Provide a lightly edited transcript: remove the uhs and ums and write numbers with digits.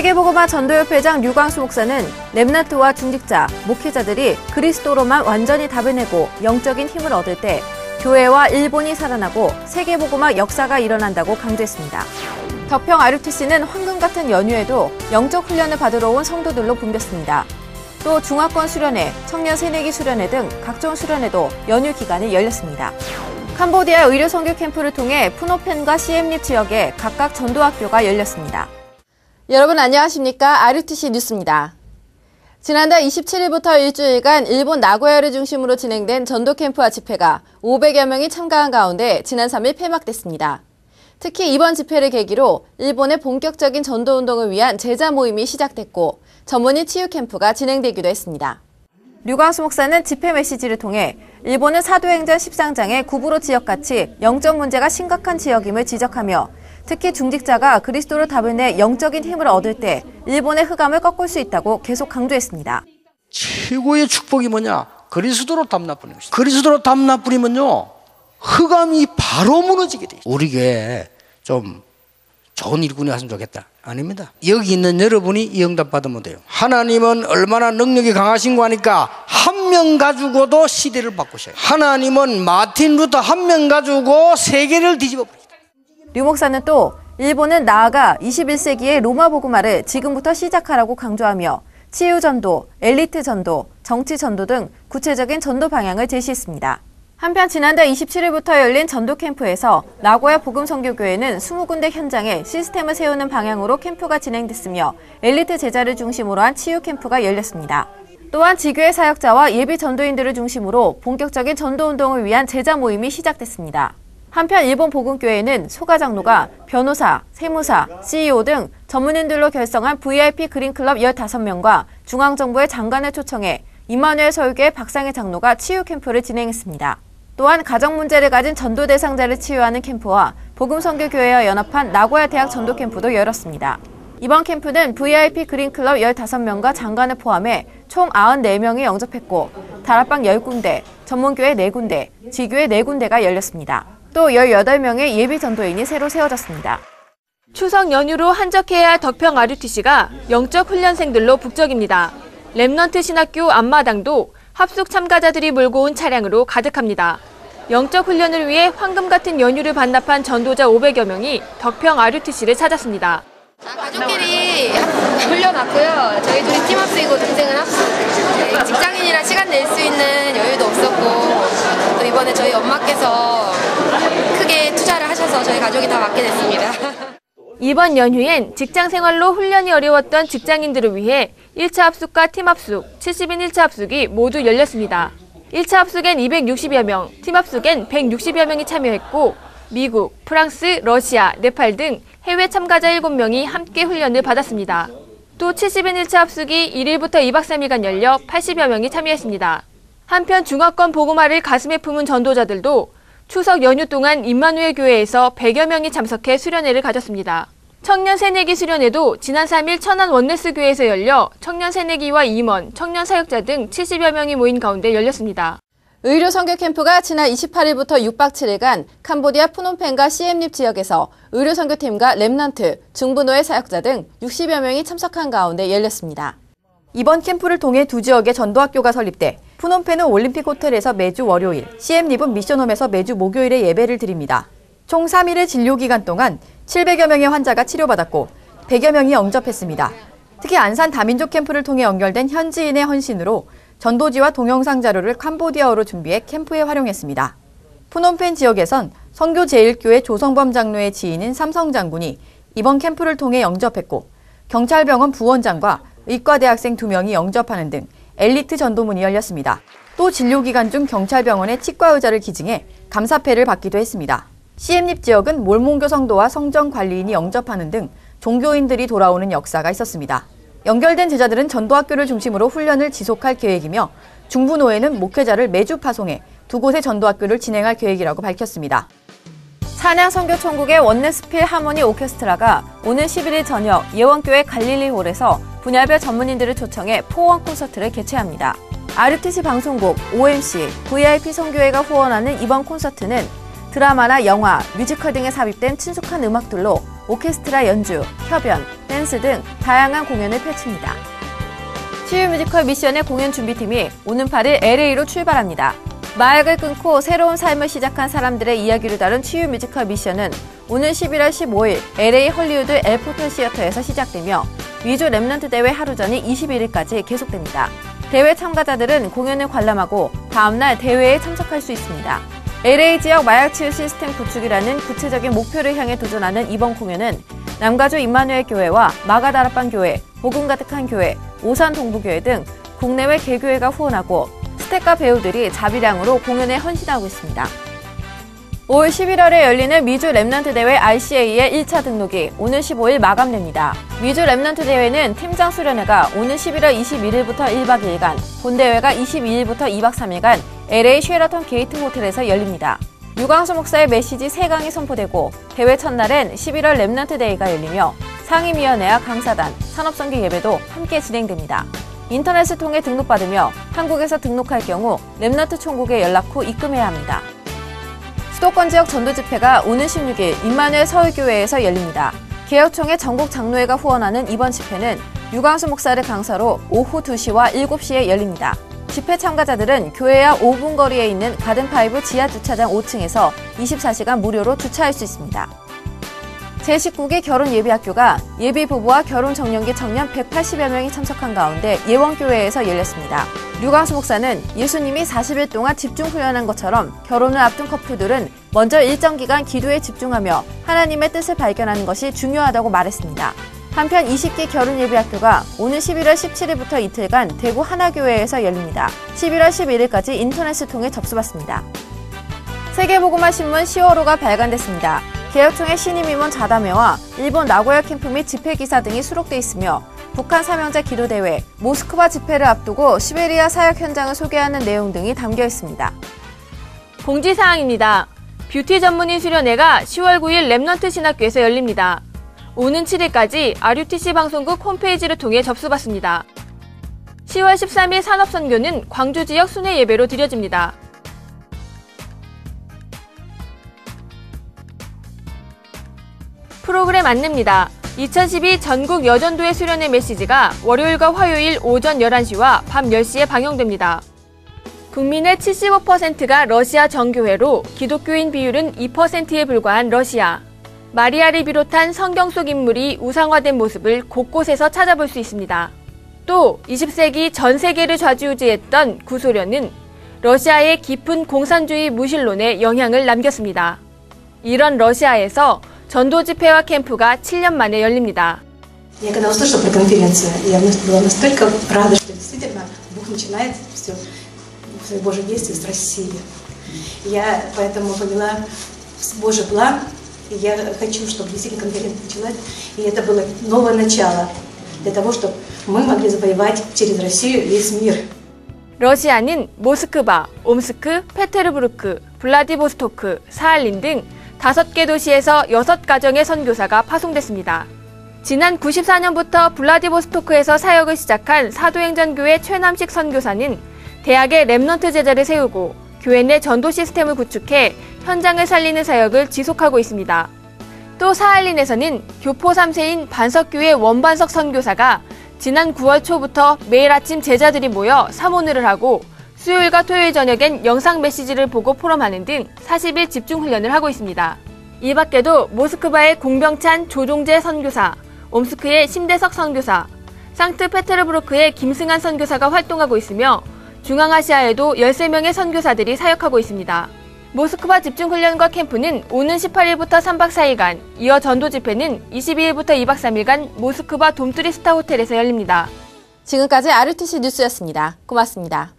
세계복음화 전도협회장 류광수 목사는 렘넌트와 중직자, 목회자들이 그리스도로만 완전히 답을 내고 영적인 힘을 얻을 때 교회와 일본이 살아나고 세계복음화 역사가 일어난다고 강조했습니다. 덕평 RUTC는 황금 같은 연휴에도 영적 훈련을 받으러 온 성도들로 붐볐습니다. 또 중화권 수련회, 청년 새내기 수련회 등 각종 수련회도 연휴 기간에 열렸습니다. 캄보디아 의료 선교 캠프를 통해 푸노펜과 시엠립 지역에 각각 전도학교가 열렸습니다. 여러분 안녕하십니까? RUTC 뉴스입니다. 지난달 27일부터 일주일간 일본 나고야를 중심으로 진행된 전도 캠프와 집회가 500여 명이 참가한 가운데 지난 3일 폐막됐습니다. 특히 이번 집회를 계기로 일본의 본격적인 전도 운동을 위한 제자 모임이 시작됐고 전문의 치유 캠프가 진행되기도 했습니다. 류광수 목사는 집회 메시지를 통해 일본은 사도행전 13장의 구브로 지역같이 영적 문제가 심각한 지역임을 지적하며 특히 중직자가 그리스도로 답을 내 영적인 힘을 얻을 때 일본의 흑암을 꺾을 수 있다고 계속 강조했습니다. 최고의 축복이 뭐냐? 그리스도로 담나뿌리는 것이다. 그리스도로 담나뿌리면요 흑암이 바로 무너지게 돼 있어요. 우리 교회에 좀 좋은 일꾼이 왔으면 좋겠다. 아닙니다. 여기 있는 여러분이 이 응답 받으면 돼요. 하나님은 얼마나 능력이 강하신 거 하니까 한 명 가지고도 시대를 바꾸셔요. 하나님은 마틴 루터 한 명 가지고 세계를 뒤집어 버립니다. 류 목사는 또 일본은 나아가 21세기의 로마 복음화를 지금부터 시작하라고 강조하며 치유 전도, 엘리트 전도, 정치 전도 등 구체적인 전도 방향을 제시했습니다. 한편 지난달 27일부터 열린 전도 캠프에서 나고야 복음선교교회는 20군데 현장에 시스템을 세우는 방향으로 캠프가 진행됐으며 엘리트 제자를 중심으로 한 치유 캠프가 열렸습니다. 또한 지교회 사역자와 예비 전도인들을 중심으로 본격적인 전도 운동을 위한 제자 모임이 시작됐습니다. 한편 일본 복음교회는 소가 장로가 변호사, 세무사, CEO 등 전문인들로 결성한 VIP 그린클럽 15명과 중앙정부의 장관을 초청해 임마누엘 서울교회 박상희 장로가 치유 캠프를 진행했습니다. 또한 가정 문제를 가진 전도 대상자를 치유하는 캠프와 복음선교교회와 연합한 나고야 대학 전도 캠프도 열었습니다. 이번 캠프는 VIP 그린클럽 15명과 장관을 포함해 총 94명이 영접했고 다락방 10군데, 전문교회 4군데, 지교회 4군데가 열렸습니다. 또 18명의 예비 전도인이 새로 세워졌습니다. 추석 연휴로 한적해야 할 덕평 RUTC가 영적 훈련생들로 북적입니다. 렘넌트 신학교 앞마당도 합숙 참가자들이 몰고 온 차량으로 가득합니다. 영적 훈련을 위해 황금 같은 연휴를 반납한 전도자 500여 명이 덕평 RUTC를 찾았습니다. 가족끼리 훈련왔고요. 저희 둘이 팀합숙이고 동생은 합숙. 직장인이라 시간 낼 수 있는 여유도 없었고 또 이번에 저희 엄마께서 크게 투자를 하셔서 저희 가족이 다 맡게 됐습니다. 이번 연휴엔 직장 생활로 훈련이 어려웠던 직장인들을 위해 1차 합숙과 팀 합숙, 70인 1차 합숙이 모두 열렸습니다. 1차 합숙엔 260여 명, 팀 합숙엔 160여 명이 참여했고 미국, 프랑스, 러시아, 네팔 등 해외 참가자 7명이 함께 훈련을 받았습니다. 또 70인 1차 합숙이 1일부터 2박 3일간 열려 80여 명이 참여했습니다. 한편 중화권 복음화를 가슴에 품은 전도자들도 추석 연휴 동안 임마누엘 교회에서 100여 명이 참석해 수련회를 가졌습니다. 청년 새내기 수련회도 지난 3일 천안 원네스 교회에서 열려 청년 새내기와 임원, 청년 사역자 등 70여 명이 모인 가운데 열렸습니다. 의료 선교 캠프가 지난 28일부터 6박 7일간 캄보디아 푸놈펜과 시엠립 지역에서 의료 선교팀과 렘넌트, 중부노예 사역자 등 60여 명이 참석한 가운데 열렸습니다. 이번 캠프를 통해 두 지역의 전도학교가 설립돼 푸놈펜은 올림픽 호텔에서 매주 월요일, 시엠립은 미션홈에서 매주 목요일에 예배를 드립니다. 총 3일의 진료기간 동안 700여 명의 환자가 치료받았고 100여 명이 영접했습니다. 특히 안산 다민족 캠프를 통해 연결된 현지인의 헌신으로 전도지와 동영상 자료를 캄보디아어로 준비해 캠프에 활용했습니다. 푸놈펜 지역에선 선교제일교회 조성범 장로의 지인인 삼성 장군이 이번 캠프를 통해 영접했고 경찰병원 부원장과 의과대학생 2명이 영접하는 등 엘리트 전도문이 열렸습니다. 또 진료기간 중 경찰병원의 치과의자를 기증해 감사패를 받기도 했습니다. 시엠립 지역은 몰몬교 성도와 성전관리인이 영접하는 등 종교인들이 돌아오는 역사가 있었습니다. 연결된 제자들은 전도학교를 중심으로 훈련을 지속할 계획이며 중부노회는 목회자를 매주 파송해 두 곳의 전도학교를 진행할 계획이라고 밝혔습니다. 찬양선교총국의 원네스필 하모니 오케스트라가 오늘 11일 저녁 예원교회 갈릴리홀에서 분야별 전문인들을 초청해 포원 콘서트를 개최합니다. RUTC 방송국, OMC, VIP 선교회가 후원하는 이번 콘서트는 드라마나 영화, 뮤지컬 등에 삽입된 친숙한 음악들로 오케스트라 연주, 협연, 댄스 등 다양한 공연을 펼칩니다. 치유 뮤지컬 미션의 공연 준비팀이 오는 8일 LA로 출발합니다. 마약을 끊고 새로운 삶을 시작한 사람들의 이야기를 다룬 치유 뮤지컬 미션은 오늘 11월 15일 LA 헐리우드 엘포턴 시어터에서 시작되며 위조 랩넌트 대회 하루 전인 21일까지 계속됩니다. 대회 참가자들은 공연을 관람하고 다음날 대회에 참석할 수 있습니다. LA 지역 마약 치유 시스템 구축이라는 구체적인 목표를 향해 도전하는 이번 공연은 남가주 임마누엘 교회와 마가다락방 교회, 복음 가득한 교회, 오산 동부교회 등 국내외 개교회가 후원하고 스태프과 배우들이 자비량으로 공연에 헌신하고 있습니다. 올 11월에 열리는 미주 랩넌트 대회 RCA의 1차 등록이 오늘 15일 마감됩니다. 미주 랩넌트 대회는 팀장 수련회가 오늘 11월 21일부터 1박 2일간, 본대회가 22일부터 2박 3일간 LA 쉐라톤 게이트 호텔에서 열립니다. 유광수 목사의 메시지 3강이 선포되고 대회 첫날엔 11월 랩넌트 데이가 열리며 상임위원회와 강사단, 산업선교 예배도 함께 진행됩니다. 인터넷을 통해 등록받으며 한국에서 등록할 경우 랩넌트 총국에 연락 후 입금해야 합니다. 수도권 지역 전도 집회가 오늘 16일 임마누엘 서울교회에서 열립니다. 개혁총회 전국 장로회가 후원하는 이번 집회는 유광수 목사를 강사로 오후 2시와 7시에 열립니다. 집회 참가자들은 교회 약 5분 거리에 있는 가든파이브 지하 주차장 5층에서 24시간 무료로 주차할 수 있습니다. 제19기 결혼예비학교가 예비부부와 결혼정년기 청년 180여 명이 참석한 가운데 예원교회에서 열렸습니다. 류광수 목사는 예수님이 40일 동안 집중훈련한 것처럼 결혼을 앞둔 커플들은 먼저 일정 기간 기도에 집중하며 하나님의 뜻을 발견하는 것이 중요하다고 말했습니다. 한편 20기 결혼예비학교가 오늘 11월 17일부터 이틀간 대구 하나교회에서 열립니다. 11월 11일까지 인터넷을 통해 접수받습니다. 세계보고마 신문 10월호가 발간됐습니다. 개혁총회 신임임원 자담회와 일본 나고야 캠프 및 집회기사 등이 수록돼 있으며 북한 사명자 기도대회, 모스크바 집회를 앞두고 시베리아 사역 현장을 소개하는 내용 등이 담겨 있습니다. 공지사항입니다. 뷰티 전문인 수련회가 10월 9일 랩넌트 신학교에서 열립니다. 오는 7일까지 RUTC 방송국 홈페이지를 통해 접수받습니다. 10월 13일 산업선교는 광주 지역 순회 예배로 드려집니다. 프로그램 안내입니다. 2012 전국 여전도회 수련회 메시지가 월요일과 화요일 오전 11시와 밤 10시에 방영됩니다. 국민의 75%가 러시아 정교회로 기독교인 비율은 2%에 불과한 러시아. 마리아를 비롯한 성경 속 인물이 우상화된 모습을 곳곳에서 찾아볼 수 있습니다. 또 20세기 전 세계를 좌지우지했던 구소련은 러시아의 깊은 공산주의 무신론에 영향을 남겼습니다. 이런 러시아에서 전도 집회와 캠프가 7년 만에 열립니다. Я когда услышала про конференцию, я была настолько рада, что действительно Бог начинает все Божье действие с России. Я поэтому поняла Божий план, и я хочу, чтобы действительно конференция началась, и это было новое начало для того, чтобы мы могли завоевать через Россию весь мир. 러시아는 모스크바, 옴스크, 페테르부르크, 블라디보스토크, 사할린 등 5개 도시에서 6가정의 선교사가 파송됐습니다. 지난 94년부터 블라디보스토크에서 사역을 시작한 사도행전교회 최남식 선교사는 대학에 랩넌트 제자를 세우고 교회 내 전도 시스템을 구축해 현장을 살리는 사역을 지속하고 있습니다. 또 사할린에서는 교포 3세인 반석교회 원반석 선교사가 지난 9월 초부터 매일 아침 제자들이 모여 사모늘을 하고 수요일과 토요일 저녁엔 영상 메시지를 보고 포럼하는 등 40일 집중 훈련을 하고 있습니다. 이 밖에도 모스크바의 공병찬 조종재 선교사, 옴스크의 심대석 선교사, 상트페테르부르크의 김승한 선교사가 활동하고 있으며 중앙아시아에도 13명의 선교사들이 사역하고 있습니다. 모스크바 집중훈련과 캠프는 오는 18일부터 3박 4일간, 이어 전도 집회는 22일부터 2박 3일간 모스크바 돔투리스타 호텔에서 열립니다. 지금까지 RUTC 뉴스였습니다. 고맙습니다.